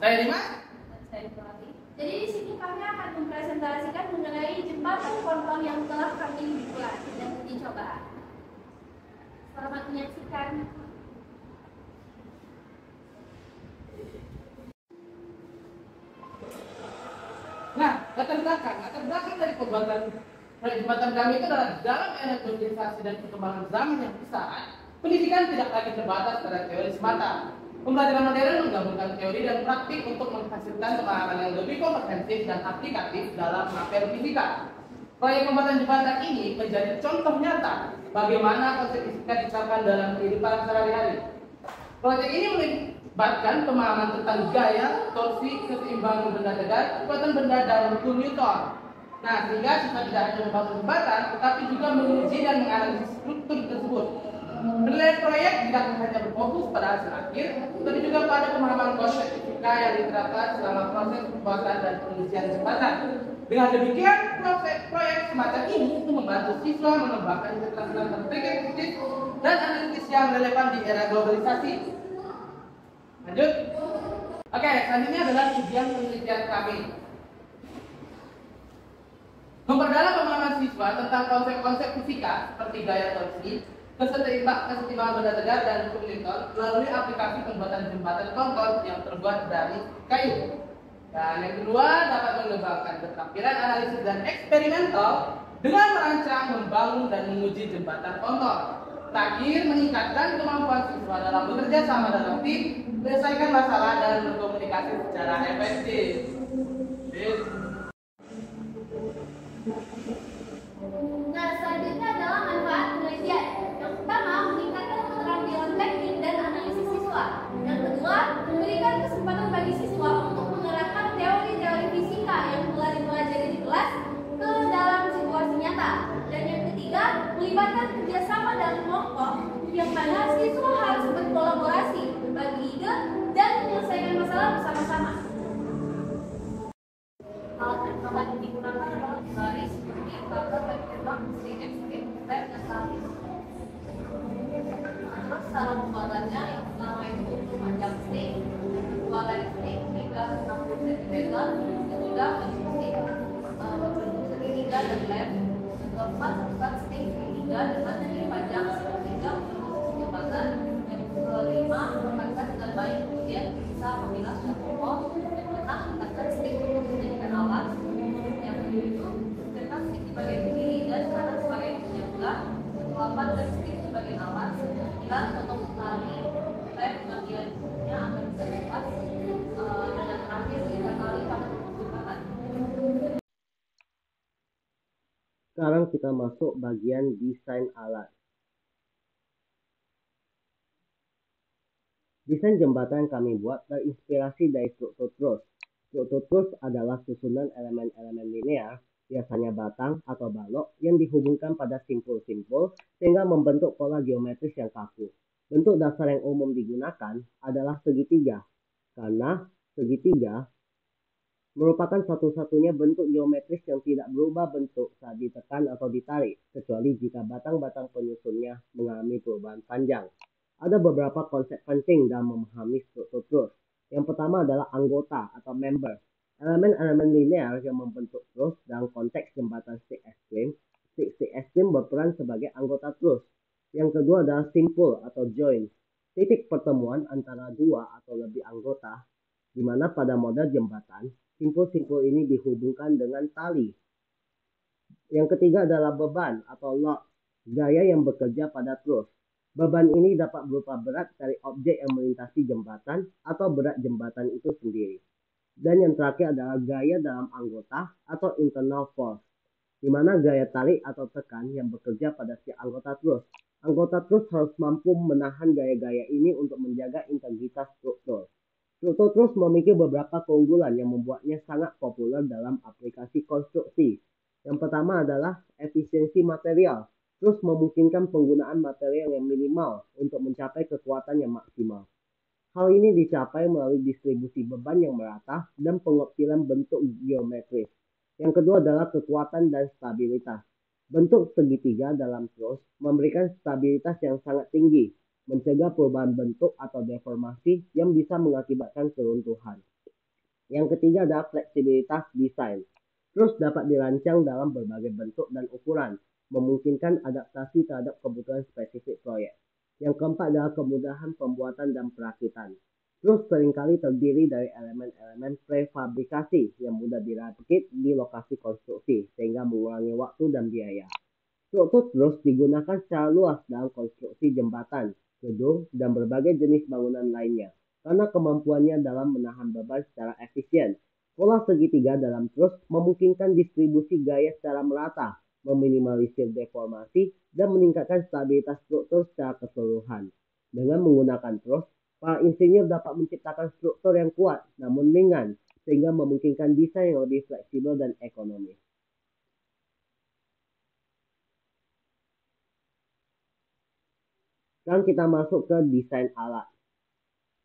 Saya Dimas. Saya Fahri. Jadi di sini kami akan mempresentasikan mengenai jembatan ponton yang telah kami buat dan uji coba. Selamat menyaksikan. Nah, latar belakang dari pembuatan jembatan kami itu adalah dalam era globalisasi dan perkembangan zaman yang besar, pendidikan tidak lagi terbatas pada teori semata. Pembelajaran modern menggabungkan teori dan praktik untuk menghasilkan pemahaman yang lebih komprehensif dan aplikatif dalam materi fisika. Proyek pembuatan jembatan ini menjadi contoh nyata bagaimana konsep fisika diterapkan dalam kehidupan sehari-hari. Proyek ini melibatkan pemahaman tentang gaya, torsi, keseimbangan benda tegak, kekuatan benda dalam hukum Newton. Nah, sehingga kita tidak hanya membangun jembatan, tetapi juga menguji dan menganalisis struktur tersebut. Penilaian proyek tidak hanya berfokus pada hasil akhir, tetapi juga pada pemahaman konsep fisika yang diterapkan selama proses pembuatan dan pengujian jembatan. Dengan demikian, proyek semacam ini untuk membantu siswa mengembangkan keterampilan berpikir kritis dan analitis yang relevan di era globalisasi. Lanjut. Oke, selanjutnya adalah ujian penelitian kami. Memperdalam pemahaman siswa tentang konsep-konsep fisika seperti gaya torsi, keseimbangan benda tegak dan hukum Newton melalui aplikasi pembuatan jembatan ponton yang terbuat dari kayu. Dan yang kedua, dapat mengembangkan keterampilan analisis dan eksperimental dengan merancang, membangun dan menguji jembatan ponton. Terakhir, meningkatkan kemampuan siswa dalam bekerja sama dalam tim, menyelesaikan masalah dan berkomunikasi secara efektif. Nah, selanjutnya adalah manfaat penelitian. Yang pertama, meningkatkan keterampilan teknik dan analisis siswa. Yang kedua, memberikan kesempatan bagi siswa untuk menerapkan teori-teori fisika yang telah dipelajari di kelas ke dalam situasi nyata. Dan yang ketiga, melibatkan kerjasama dalam kelompok yang mana siswa harus berkolaborasi, berbagi ide, dan menyelesaikan masalah bersama-sama. Alat yang dapat digunakan adalah baris, bakar, tembak, stick, lem, dan tali. Terus cara pembuatannya yang pertama itu memanjang stick, dua lem stick hingga 60 cm, ketiga bentuk stick berbentuk segitiga dan lem, yang keempat bukan stick segitiga dengan yang panjang sehingga untuk jembatan, yang kelima menggunakan dengan baik kemudian bisa memilah sudah kokoh, yang keenam menggunakan stick untuk menjadikan alat, yang ketujuh menggunakan stick di bagian kiri dan kanan sebagai penyangga, yang ke-8 dan stick sebagai alat, 9 potong tali lem bagiannya agar bisa lepas, dan yang terakhir 3 kali pada jembatan. Sekarang kita masuk bagian desain alat. Desain jembatan yang kami buat terinspirasi dari struktur trus. Struktur trus adalah susunan elemen-elemen linear, biasanya batang atau balok, yang dihubungkan pada simpul-simpul sehingga membentuk pola geometris yang kaku. Bentuk dasar yang umum digunakan adalah segitiga, karena segitiga merupakan satu-satunya bentuk geometris yang tidak berubah bentuk saat ditekan atau ditarik, kecuali jika batang-batang penyusunnya mengalami perubahan panjang. Ada beberapa konsep penting dalam memahami struktur trus. Yang pertama adalah anggota atau member. Elemen-elemen linear yang membentuk trus dalam konteks jembatan stick es krim berperan sebagai anggota trus. Yang kedua adalah simpul atau joint, titik pertemuan antara dua atau lebih anggota, di mana pada model jembatan, simpul-simpul ini dihubungkan dengan tali. Yang ketiga adalah beban atau load, gaya yang bekerja pada trus. Beban ini dapat berupa berat dari objek yang melintasi jembatan atau berat jembatan itu sendiri. Dan yang terakhir adalah gaya dalam anggota atau internal force, di mana gaya tarik atau tekan yang bekerja pada si anggota trus. Anggota trus harus mampu menahan gaya-gaya ini untuk menjaga integritas struktur. Struktur trus memiliki beberapa keunggulan yang membuatnya sangat populer dalam aplikasi konstruksi. Yang pertama adalah efisiensi material. Trus memungkinkan penggunaan material yang minimal untuk mencapai kekuatan yang maksimal. Hal ini dicapai melalui distribusi beban yang merata dan pengecilan bentuk geometris. Yang kedua adalah kekuatan dan stabilitas. Bentuk segitiga dalam trus memberikan stabilitas yang sangat tinggi, mencegah perubahan bentuk atau deformasi yang bisa mengakibatkan keruntuhan. Yang ketiga adalah fleksibilitas desain. Terus dapat dirancang dalam berbagai bentuk dan ukuran, memungkinkan adaptasi terhadap kebutuhan spesifik proyek. Yang keempat adalah kemudahan pembuatan dan perakitan. Terus seringkali terdiri dari elemen-elemen prefabrikasi yang mudah dirakit di lokasi konstruksi, sehingga mengurangi waktu dan biaya. Struktur terus digunakan secara luas dalam konstruksi jembatan, gedung, dan berbagai jenis bangunan lainnya, karena kemampuannya dalam menahan beban secara efisien. Pola segitiga dalam trus memungkinkan distribusi gaya secara merata, meminimalisir deformasi, dan meningkatkan stabilitas struktur secara keseluruhan. Dengan menggunakan trus, para insinyur dapat menciptakan struktur yang kuat namun ringan, sehingga memungkinkan desain yang lebih fleksibel dan ekonomis. Sekarang kita masuk ke desain alat.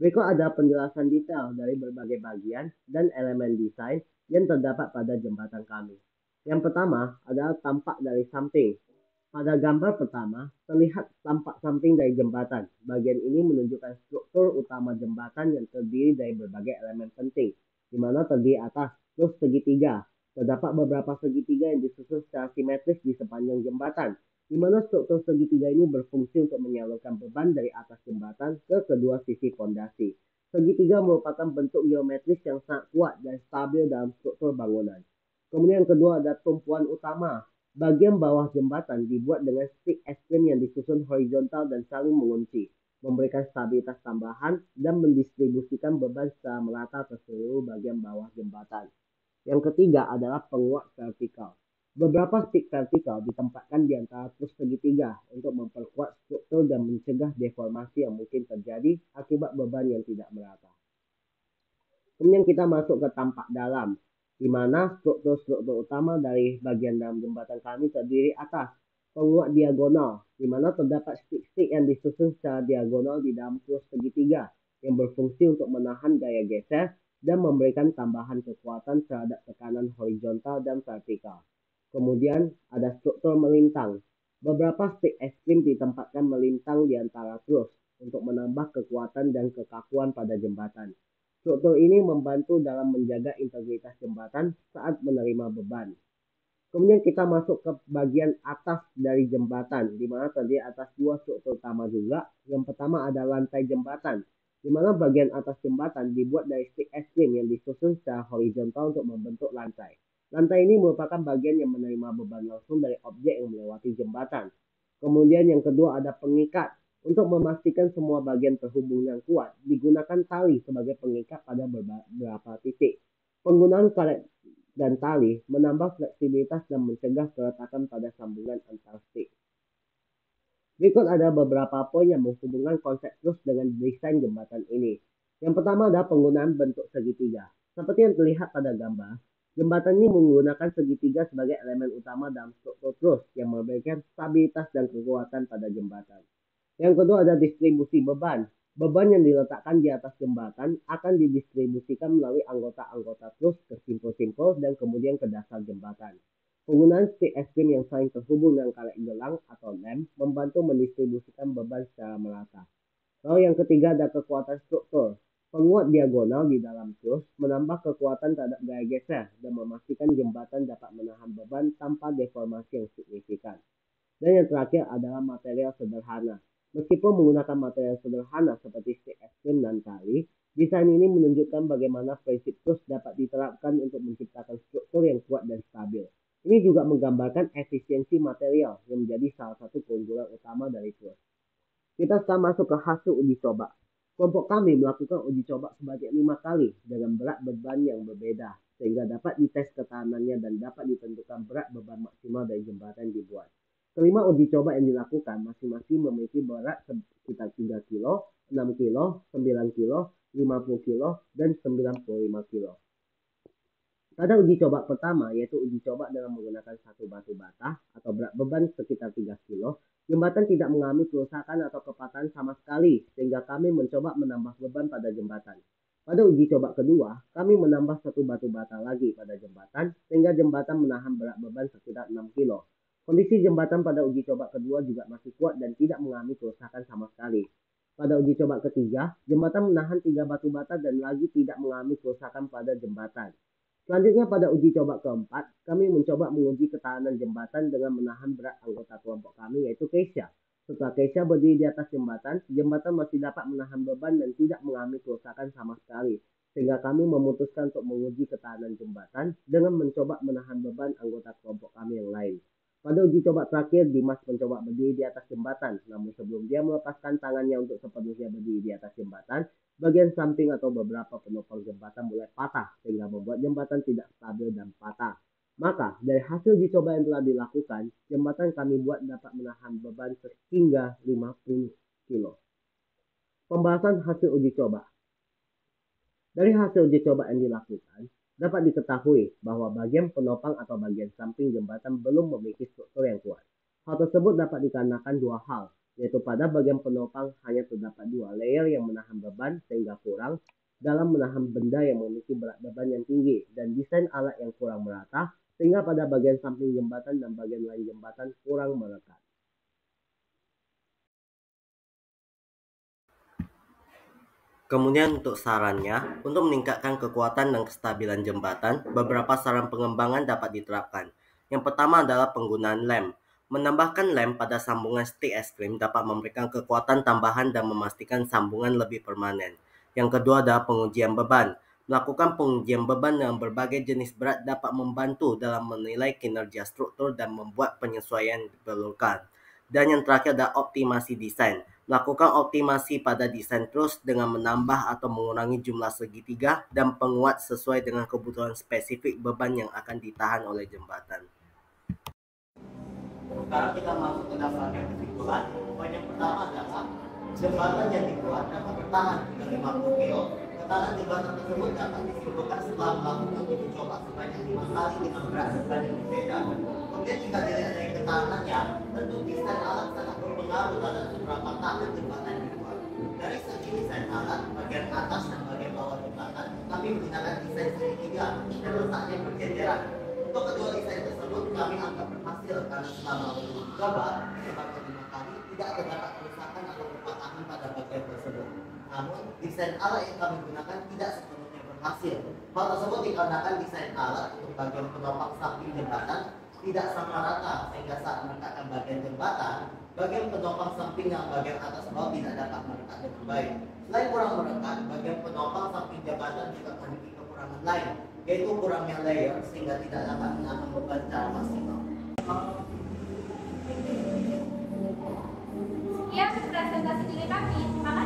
Berikut ada penjelasan detail dari berbagai bagian dan elemen desain yang terdapat pada jembatan kami. Yang pertama adalah tampak dari samping. Pada gambar pertama, terlihat tampak samping dari jembatan. Bagian ini menunjukkan struktur utama jembatan yang terdiri dari berbagai elemen penting, di mana terdiri atas, terus segitiga. Terdapat beberapa segitiga yang disusun secara simetris di sepanjang jembatan, di mana struktur segitiga ini berfungsi untuk menyalurkan beban dari atas jembatan ke kedua sisi fondasi. Segitiga merupakan bentuk geometris yang sangat kuat dan stabil dalam struktur bangunan. Kemudian yang kedua ada tumpuan utama. Bagian bawah jembatan dibuat dengan stick es krim yang disusun horizontal dan saling mengunci, memberikan stabilitas tambahan dan mendistribusikan beban secara merata ke seluruh bagian bawah jembatan. Yang ketiga adalah penguat vertikal. Beberapa stick vertikal ditempatkan di antara trus segitiga untuk memperkuat struktur dan mencegah deformasi yang mungkin terjadi akibat beban yang tidak merata. Kemudian kita masuk ke tampak dalam, di mana struktur-struktur utama dari bagian dalam jembatan kami terdiri atas penguat diagonal, di mana terdapat stick-stick yang disusun secara diagonal di dalam trus segitiga yang berfungsi untuk menahan gaya geser dan memberikan tambahan kekuatan terhadap tekanan horizontal dan vertikal. Kemudian ada struktur melintang. Beberapa stick es krim ditempatkan melintang di antara trus untuk menambah kekuatan dan kekakuan pada jembatan. Struktur ini membantu dalam menjaga integritas jembatan saat menerima beban. Kemudian kita masuk ke bagian atas dari jembatan, di mana terdiri atas dua struktur utama juga. Yang pertama ada lantai jembatan, di mana bagian atas jembatan dibuat dari stick es krim yang disusun secara horizontal untuk membentuk lantai. Lantai ini merupakan bagian yang menerima beban langsung dari objek yang melewati jembatan. Kemudian yang kedua ada pengikat. Untuk memastikan semua bagian terhubung yang kuat, digunakan tali sebagai pengikat pada beberapa titik. Penggunaan karet dan tali menambah fleksibilitas dan mencegah keretakan pada sambungan antar stick. Berikut ada beberapa poin yang menghubungkan konsep trus dengan desain jembatan ini. Yang pertama adalah penggunaan bentuk segitiga. Seperti yang terlihat pada gambar, jembatan ini menggunakan segitiga sebagai elemen utama dalam struktur trus yang memberikan stabilitas dan kekuatan pada jembatan. Yang kedua ada distribusi beban. Beban yang diletakkan di atas jembatan akan didistribusikan melalui anggota-anggota trus ke simpul-simpul dan kemudian ke dasar jembatan. Penggunaan stick es krim yang saling terhubung dengan karet gelang atau lem membantu mendistribusikan beban secara merata. Lalu yang ketiga ada kekuatan struktur. Penguat diagonal di dalam trus menambah kekuatan terhadap gaya geser dan memastikan jembatan dapat menahan beban tanpa deformasi yang signifikan. Dan yang terakhir adalah material sederhana. Meskipun menggunakan material sederhana seperti stick es krim dan tali, desain ini menunjukkan bagaimana prinsip trus dapat diterapkan untuk menciptakan struktur yang kuat dan stabil. Ini juga menggambarkan efisiensi material yang menjadi salah satu keunggulan utama dari trus. Kita sekarang masuk ke hasil uji coba. Kelompok kami melakukan uji coba sebanyak 5 kali dengan berat beban yang berbeda, sehingga dapat dites ketahanannya dan dapat ditentukan berat beban maksimal dari jembatan yang dibuat. Kelima uji coba yang dilakukan masing-masing memiliki berat sekitar 3 kilo, 6 kilo, 9 kilo, 50 kilo, dan 95 kilo. Pada uji coba pertama, yaitu uji coba dengan menggunakan satu batu bata atau berat beban sekitar 3 kilo, jembatan tidak mengalami kerusakan atau kepatahan sama sekali, sehingga kami mencoba menambah beban pada jembatan. Pada uji coba kedua, kami menambah satu batu bata lagi pada jembatan, sehingga jembatan menahan berat beban sekitar 6 kilo. Kondisi jembatan pada uji coba kedua juga masih kuat dan tidak mengalami kerusakan sama sekali. Pada uji coba ketiga, jembatan menahan 3 batu bata dan lagi tidak mengalami kerusakan pada jembatan. Selanjutnya pada uji coba keempat, kami mencoba menguji ketahanan jembatan dengan menahan berat anggota kelompok kami yaitu Keisha. Setelah Keisha berdiri di atas jembatan, jembatan masih dapat menahan beban dan tidak mengalami kerusakan sama sekali. Sehingga kami memutuskan untuk menguji ketahanan jembatan dengan mencoba menahan beban anggota kelompok kami yang lain. Pada uji coba terakhir, Dimas mencoba berdiri di atas jembatan, namun sebelum dia melepaskan tangannya untuk sepenuhnya berdiri di atas jembatan, bagian samping atau beberapa penopang jembatan mulai patah, sehingga membuat jembatan tidak stabil dan patah. Maka, dari hasil uji coba yang telah dilakukan, jembatan kami buat dapat menahan beban hingga 50 kilo. Pembahasan hasil uji coba. Dari hasil uji coba yang dilakukan, dapat diketahui bahwa bagian penopang atau bagian samping jembatan belum memiliki struktur yang kuat. Hal tersebut dapat dikarenakan dua hal, yaitu pada bagian penopang hanya terdapat 2 layer yang menahan beban sehingga kurang dalam menahan benda yang memiliki berat beban yang tinggi dan desain alat yang kurang merata sehingga pada bagian samping jembatan dan bagian lain jembatan kurang melekat. Kemudian untuk sarannya, untuk meningkatkan kekuatan dan kestabilan jembatan, beberapa saran pengembangan dapat diterapkan. Yang pertama adalah penggunaan lem. Menambahkan lem pada sambungan stik es krim dapat memberikan kekuatan tambahan dan memastikan sambungan lebih permanen. Yang kedua adalah pengujian beban. Melakukan pengujian beban dengan berbagai jenis berat dapat membantu dalam menilai kinerja struktur dan membuat penyesuaian yang diperlukan. Dan yang terakhir adalah optimasi desain. Lakukan optimasi pada desain terus dengan menambah atau mengurangi jumlah segitiga dan penguat sesuai dengan kebutuhan spesifik beban yang akan ditahan oleh jembatan. Sekarang kita masuk ke dasarnya kesimpulan. Poin yang pertama adalah jembatan yang dibuat dapat bertahan hingga 50 kilo. Ketahanan jembatan tersebut dapat disimpulkan setelah melakukan uji coba sebanyak 5 kali dengan berat beban yang berbeda. Kemudian jika dilihat dari ketahanannya, tentu desain alat sangat berpengaruh terhadap seberapa tahan jembatan yang dibuat. Dari segi desain alat, bagian atas dan bagian bawah jembatan, kami menggunakan desain segitiga dan letaknya berjejeran. Untuk kedua desain tersebut kami anggap berhasil karena selama uji coba sebanyak 5 kali tidak terdapat kerusakan atau kepatahan pada bagian tersebut. Namun, desain alat yang kami gunakan tidak sepenuhnya berhasil. Hal tersebut dikarenakan desain alat untuk bagian penopang samping jembatan tidak sama rata sehingga saat menekatkan bagian jembatan, bagian penopang samping yang bagian atas bawah tidak dapat merekat dengan baik. Selain kurang merekat, bagian penopang samping jembatan juga memiliki kekurangan lain, yaitu kurangnya layer sehingga tidak dapat menahan beban secara maksimal. Sekian presentasi dari kami. Terima